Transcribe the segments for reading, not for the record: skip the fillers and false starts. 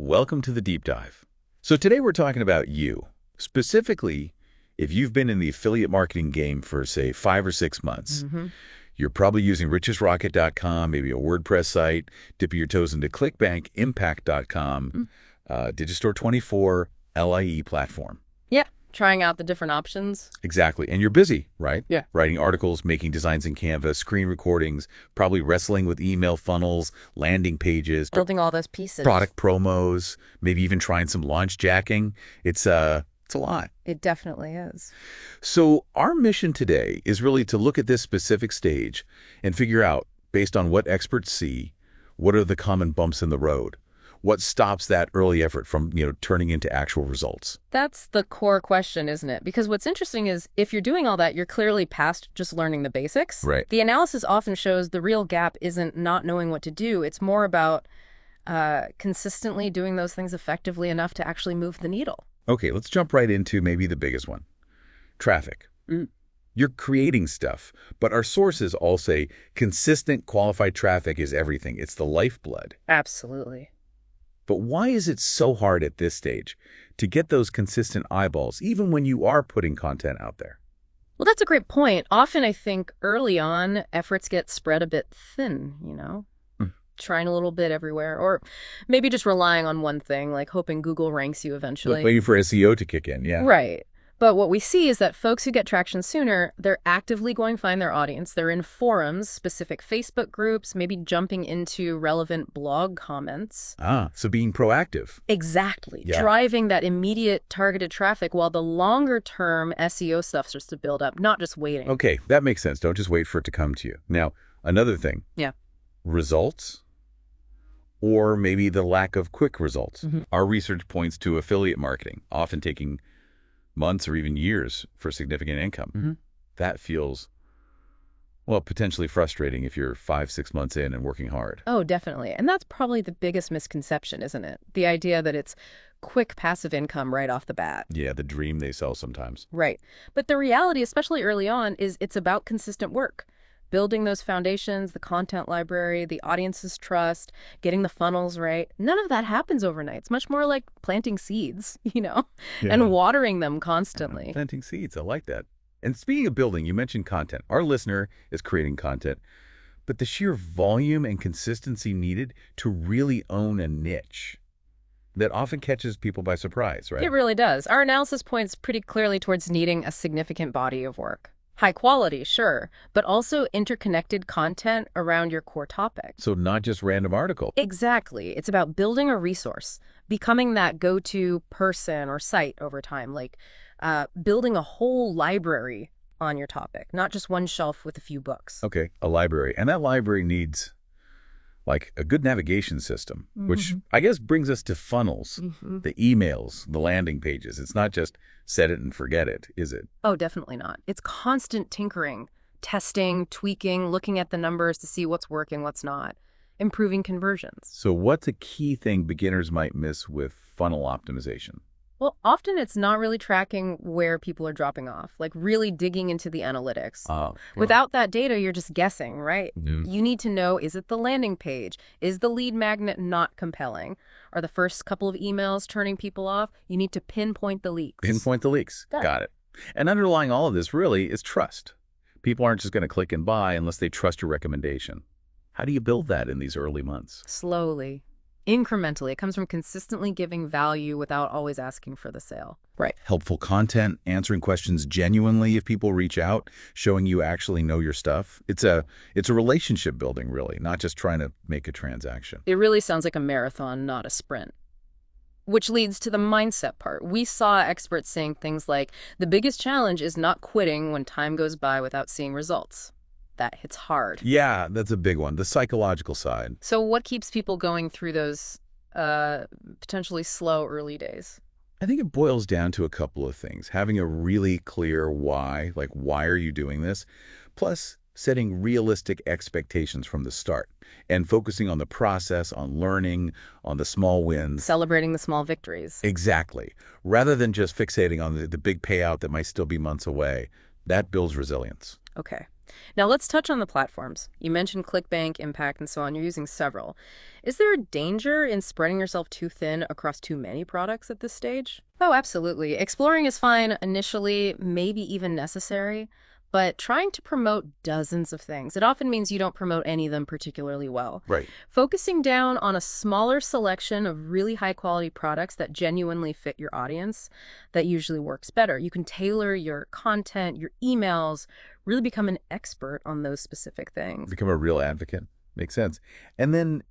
Welcome to the deep dive. So today we're talking about you. Specifically, if you've been in the affiliate marketing game for, say, 5 or 6 months, you're probably using richestrocket.com, maybe a WordPress site, dipping your toes into ClickBank, Impact.com, Digistore24, LIE platform. Yeah, trying out the different options. Exactly. And you're busy, right? Yeah. Writing articles, making designs in Canva, screen recordings, probably wrestling with email funnels, landing pages, Building all those pieces. product promos, maybe even trying some launch jacking. It's a lot. It definitely is. So our mission today is really to look at this specific stage and figure out, based on what experts see, what are the common bumps in the road? What stops that early effort from, turning into actual results? That's the core question, isn't it? Because what's interesting is if you're doing all that, you're clearly past just learning the basics. Right. The analysis often shows the real gap isn't not knowing what to do. It's more about consistently doing those things effectively enough to actually move the needle. Okay, let's jump right into maybe the biggest one. Traffic. You're creating stuff, but our sources all say consistent qualified traffic is everything. It's the lifeblood. Absolutely. But why is it so hard at this stage to get those consistent eyeballs, even when you are putting content out there? Well, that's a great point. Often I think early on, efforts get spread a bit thin, trying a little bit everywhere, or maybe just relying on one thing, like hoping Google ranks you eventually. Waiting for SEO to kick in, yeah. Right. But what we see is that folks who get traction sooner, they're actively going to find their audience. They're in forums, specific Facebook groups, maybe jumping into relevant blog comments. So being proactive. Exactly. Yeah. Driving that immediate targeted traffic while the longer term SEO stuff starts to build up, not just waiting. Okay, that makes sense. Don't just wait for it to come to you. Now, another thing. Yeah. Results, or maybe the lack of quick results. Our research points to affiliate marketing, often taking months or even years for significant income. That feels, well, potentially frustrating if you're 5-6 months in and working hard. Oh, definitely. And that's probably the biggest misconception, isn't it? The idea that it's quick passive income right off the bat. Yeah, the dream they sell sometimes. Right. But the reality, especially early on, is it's about consistent work. Building those foundations, the content library, the audience's trust, getting the funnels right. None of that happens overnight. It's much more like planting seeds, and watering them constantly. Planting seeds, I like that. And speaking of building, you mentioned content. Our listener is creating content, but the sheer volume and consistency needed to really own a niche that often catches people by surprise, right? It really does. Our analysis points pretty clearly towards needing a significant body of work. High quality, sure, but also interconnected content around your core topic. So not just random article. Exactly. It's about building a resource, becoming that go-to person or site over time, like building a whole library on your topic, not just one shelf with a few books. Okay, a library. And that library needs like a good navigation system, which I guess brings us to funnels, the emails, the landing pages. It's not just set it and forget it, is it? Oh, definitely not. It's constant tinkering, testing, tweaking, looking at the numbers to see what's working, what's not, improving conversions. So what's a key thing beginners might miss with funnel optimization? Well, often it's not really tracking where people are dropping off, like really digging into the analytics. Without that data, you're just guessing, right? You need to know, is it the landing page? Is the lead magnet not compelling? Are the first couple of emails turning people off? You need to pinpoint the leaks. Pinpoint the leaks. Got it. And underlying all of this really is trust. People aren't just going to click and buy unless they trust your recommendation. How do you build that in these early months? Slowly. Incrementally. It comes from consistently giving value without always asking for the sale. Right. Helpful content, answering questions genuinely if people reach out, showing you actually know your stuff. It's a relationship building, really, not just trying to make a transaction. It really sounds like a marathon, not a sprint. Which leads to the mindset part. We saw experts saying things like, the biggest challenge is not quitting when time goes by without seeing results. That hits hard. Yeah, that's a big one. The psychological side. So what keeps people going through those potentially slow early days? I think it boils down to a couple of things. Having a really clear why, like why are you doing this? Plus setting realistic expectations from the start and focusing on the process, on learning, on the small wins. Celebrating the small victories. Exactly. Rather than just fixating on the big payout that might still be months away. That builds resilience. Okay. Now let's touch on the platforms. You mentioned ClickBank, Impact, and so on. You're using several. Is there a danger in spreading yourself too thin across too many products at this stage? Oh, absolutely. Exploring is fine initially, maybe even necessary, but trying to promote dozens of things, it often means you don't promote any of them particularly well. Right. Focusing down on a smaller selection of really high quality products that genuinely fit your audience, that usually works better. You can tailor your content, your emails, really become an expert on those specific things. Become a real advocate. Makes sense. And then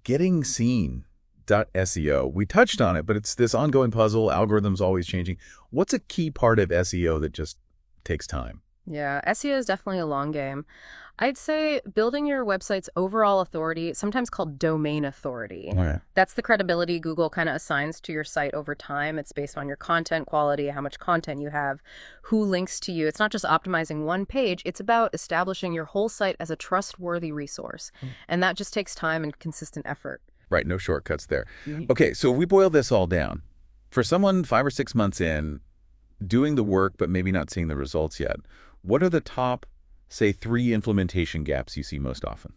getting seen. .seo. We touched on it, but it's this ongoing puzzle. Algorithms always changing. What's a key part of SEO that just takes time? Yeah, SEO is definitely a long game. I'd say building your website's overall authority, sometimes called domain authority. Okay. That's the credibility Google kind of assigns to your site over time. It's based on your content quality, how much content you have, who links to you. It's not just optimizing one page. It's about establishing your whole site as a trustworthy resource. And that just takes time and consistent effort. Right, no shortcuts there. Okay, so if we boil this all down, for someone 5 or 6 months in, doing the work but maybe not seeing the results yet, what are the top, say, 3 implementation gaps you see most often?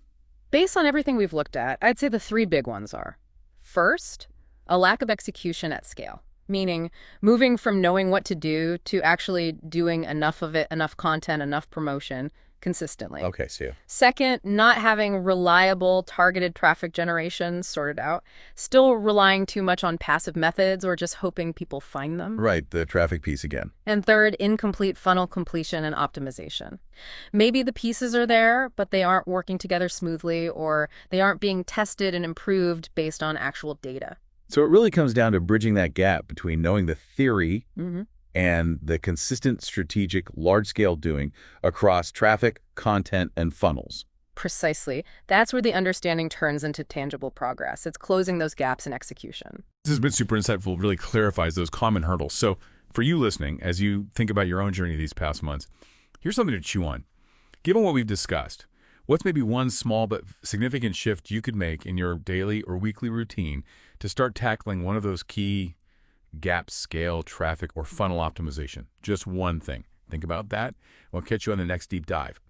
Based on everything we've looked at, I'd say the 3 big ones are: first, a lack of execution at scale, meaning moving from knowing what to do to actually doing enough of it, enough content, enough promotion consistently. Okay, see you. Second, not having reliable targeted traffic generation sorted out, still relying too much on passive methods or just hoping people find them. Right, the traffic piece again. And third, incomplete funnel completion and optimization. Maybe the pieces are there, but they aren't working together smoothly, or they aren't being tested and improved based on actual data. So it really comes down to bridging that gap between knowing the theory and the consistent strategic large-scale doing across traffic, content, and funnels. Precisely. That's where the understanding turns into tangible progress. It's closing those gaps in execution. This has been super insightful, really clarifies those common hurdles. So for you listening, as you think about your own journey these past months, here's something to chew on. Given what we've discussed, what's maybe one small but significant shift you could make in your daily or weekly routine to start tackling one of those key gaps: scale, traffic, or funnel optimization? Just one thing. Think about that. We'll catch you on the next deep dive.